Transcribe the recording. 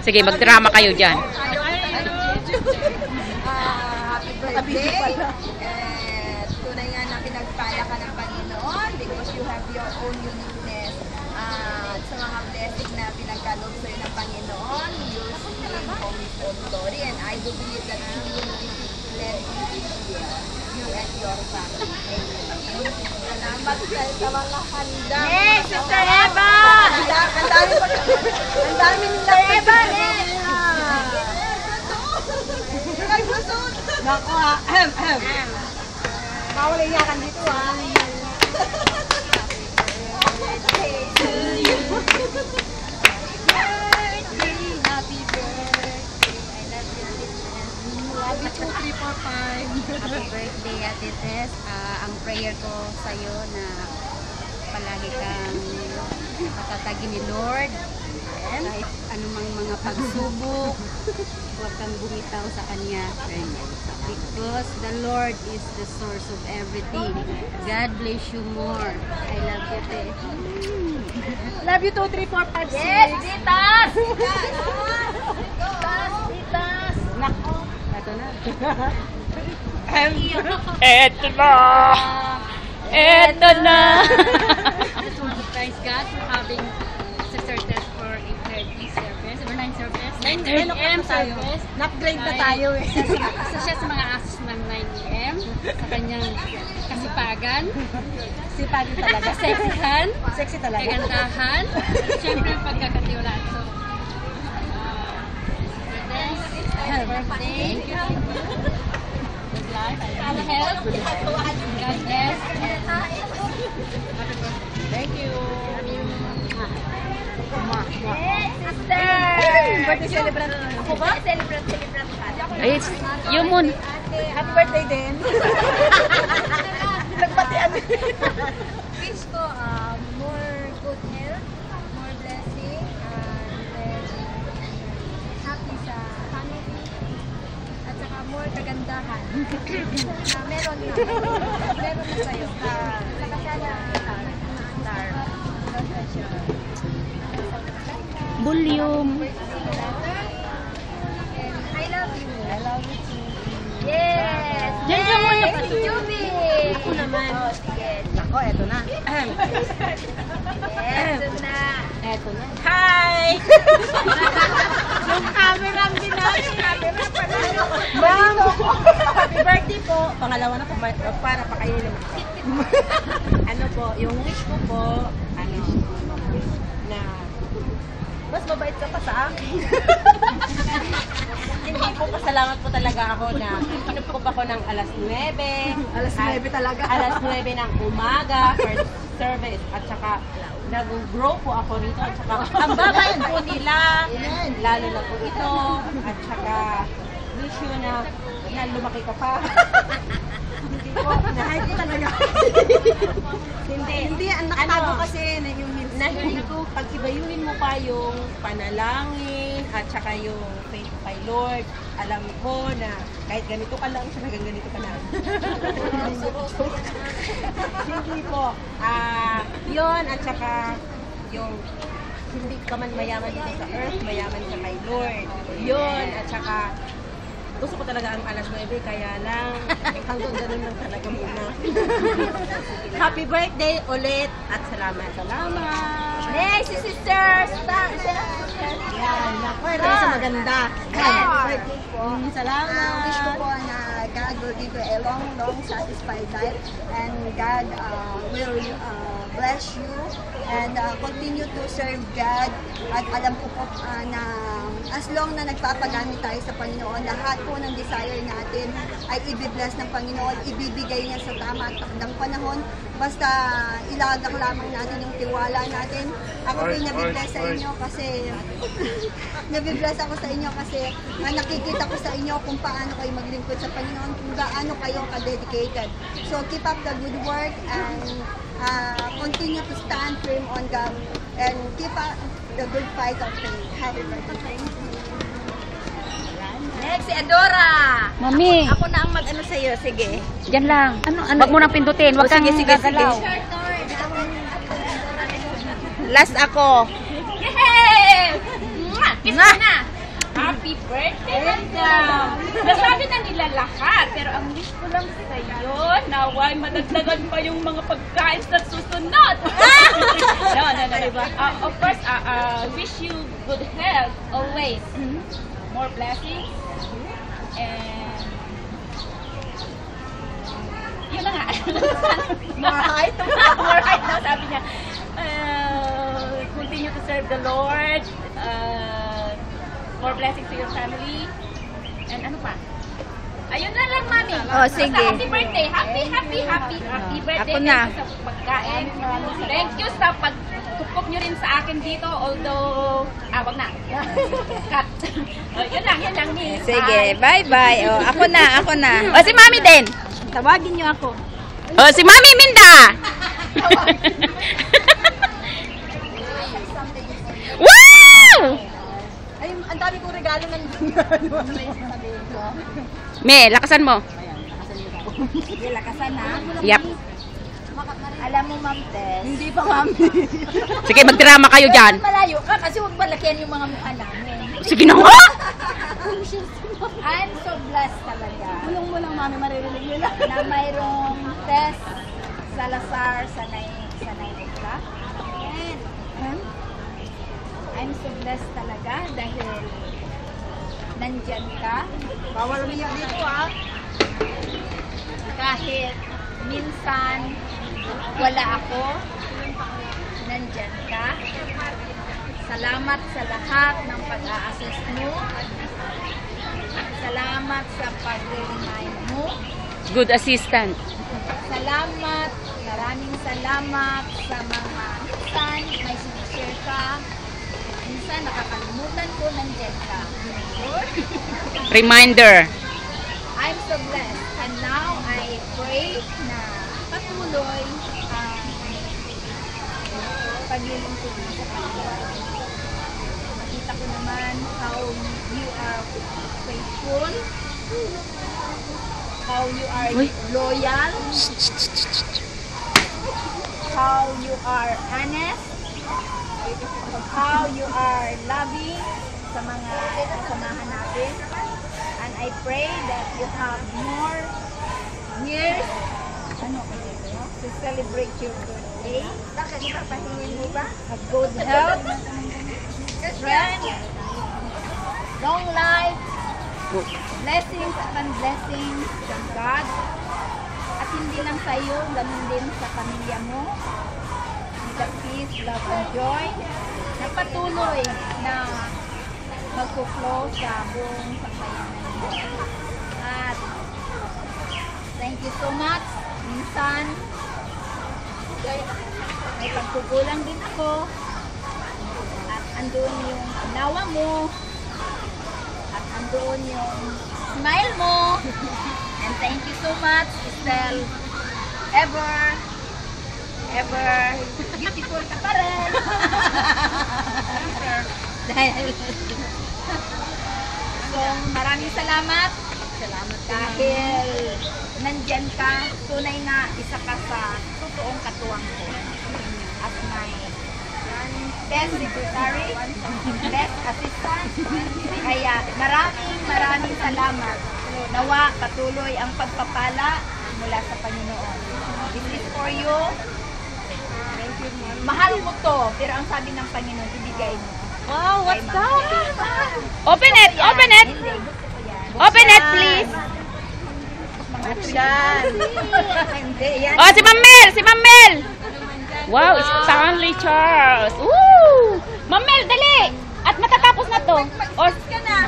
Sige, magdrama kayo dyan. Happy birthday. Tunay nga na pinagpala ka ng Panginoon because you have your own uniqueness. At sa mga blessing na pinagkaloob sa'yo ng Panginoon, you see Him from His own glory. And I do believe that He will bless you and your family. Salamat sa mga handa. Yes, Sister Eva! Ang dami nila. Eva, yes! Naku ha. Bawal iyakan dito ha. Happy birthday! I love you. 1, 2, 3, 4, 5. Happy birthday, Ate Tess. Ang prayer ko sa'yo na palagi kang patatagin ni Lord. Kahit anumang mga pagsubok, huwag kang bumitaw sa Kanya. Because the Lord is the source of everything. God bless you more. I love you, Te. Love you 2, 3, 4, 5, 6. Yes, Titas! Titas! Nako. Ito na. Eto na! Eto na! I just want to praise God for having Sister Tess for a 30 service, or 9 service. 9 AM service. Na-upgrade na tayo eh. Isa siya sa mga asos ng 9 AM sa kanyang kasipagan. Sipagin talaga. Sexihan. Sexy talaga. Kagandahan. Siyempre pagkakatiwalaan. So, happy birthday. Good life. Good health. God bless. Thank you. Yes, sister! Birthday celebrant. Ako ba? Celebrant ka. Ay, yun muna. Happy birthday din. Nagbatian. Wish ko more good health, more blessing, and then happy sa family, at saka more kagandahan. Meron na sa'yo. Saka sana star. Bulyum. And I love you. I love you too. Yes! Diyan ka muna pa. Juby! Ako naman. Oh, sige. Ako, eto na. Yes, ito na. Eto na. Hi! Yung camera ang ginamit. Camera pala. Ma'am, happy birthday po. Pangalawa na po, para pa kayo naman po. Ano po, yung wish ko po, na mas mabait ka pa sa akin. Hindi po, pasalamat po talaga ako na kinupkup ako ng alas 9. Alas 9 talaga. Alas 9 ng umaga for service. At saka nag-grow po ako rito. At saka ang babay po nila. Lalo na po ito. At saka wish you na lumaki ka pa. Hindi po. Nahay ko talaga. Hindi, ang nakatago kasi na yung hindi ko, pag-ibayuhin mo pa yung panalangin at saka yung faith kay Lord, alam ko na kahit ganito ka lang siya, hanggang ganito ka lang. Hindi po. Yun, at saka yung hindi ka man mayaman dito sa earth, mayaman ka kay Lord. Yun, at saka gusto ko talaga ang alas 9, kaya lang hanggang ganun lang talaga muna. Happy birthday ulit at salamat. Next, sisters! Yan, naku, ito sa maganda. Birthday po. Salamat. Wish ko po na God will give you a long, satisfied life, and God will bless you and continue to serve God. At alam ko po na as long na nagpapagamit tayo sa Panginoon, lahat po ng desire natin ay ibibless ng Panginoon, ibibigay niya sa tama at takdang panahon. Basta ilagak lamang natin yung tiwala natin. Ako po'y nabibless sa inyo kasi nabibless ako sa inyo kasi nakikita ko sa inyo kung paano kayo maglingkod sa Panginoon, kung gaano kayo ka-dedicated. So keep up the good work and continue to stand firm on God and keep up the good fight of faith. Happy birthday. Next, si Adora! Mami, Ako na ang mag-ano sa'yo, sige. dyan lang. Wag mo nang pindutin. Wag kang gagalaw. Last ako. Yay! kiss mo na. Happy birthday, madam! Nasabi na nila lahat, pero ang wish ko lang sa'yo, naway madagdagan pa yung mga pagkain sa susunod. No. Of course, wish you good health always. More blessings. And yun na nga. More height. More height na, sabi niya. Continue to serve the Lord. More blessings to your family. And ano pa? Ayun na lang, mami. Oh, sige. Basta happy birthday. Happy birthday. Ako na. Thank you sa pagkain. Thank you sa pagtukop nyo rin sa akin dito. Although, wag na. Cut. Yun lang, miss. Sige, bye-bye. Oh, ako na. O, si Mami din. Tawagin niyo ako. O, si Mami Minda. Wow! Ay, ang dami kong regalo nandun. Me, lakasan mo. Lakasan na. Yep. Alam mo, Ma'am Tess. Hindi pa, mami. Sige, magdrama kayo dyan. Malayo ka kasi huwag malakihan yung mga mukha namin. Sige na nga. I'm so blessed talaga Bulong mo lang, mami, maririnig nila. na mayroong Tess Salazar sa Nainitra. And I'm so blessed talaga dahil nandyan ka. Bawal umiyak dito, ah. Kahit minsan wala ako, nandyan ka. Salamat sa lahat ng pag-a-assist mo. Salamat sa pag-remind mo. Good assistant. Salamat, maraming salamat sa mga minsan may sinishare ka. Minsan nakakalimutan ko, nandyan ka. Reminder. I'm so blessed. And now, I pray na patuloy ang paglilingkod mo sa Panginoon. Makita ko naman how you are faithful, how you are loyal, how you are honest, how you are loving sa mga kasamahan natin. And I pray that you have more years to celebrate your birthday. Bakit ipapahingin mo ba? A good health, strength, long life, blessings upon blessings from God. At hindi lang sa iyo, ganun din sa pamilya mo. The peace, love, and joy na patuloy na magpo-flow sa buong sambayanan mo. At thank you so much. Minsan, may pagkukulang din ako. At andun yung nawa mo. At andun yung smile mo. And thank you so much, Estelle. Ever beautiful ka pa rin. Dahil so, maraming salamat. Dahil nandyan ka, tunay na isa ka sa totoong katuwang ko. As my best secretary, best assistant. Kaya maraming salamat. Nawa patuloy ang pagpapala mula sa Panginoon. This is for you. Mahal mo to, pero ang sabi ng Panginoon, ibigay mo. Wow, what's that? Open it, open it. Hindi, gusto ko yan. Open it, please. Yan. Hindi, yan. Oh, si Mamel, si Mamel. Wow, it's Stanley Charles. Woo! Mamel, dali. At matatapos na to. O, Ka na.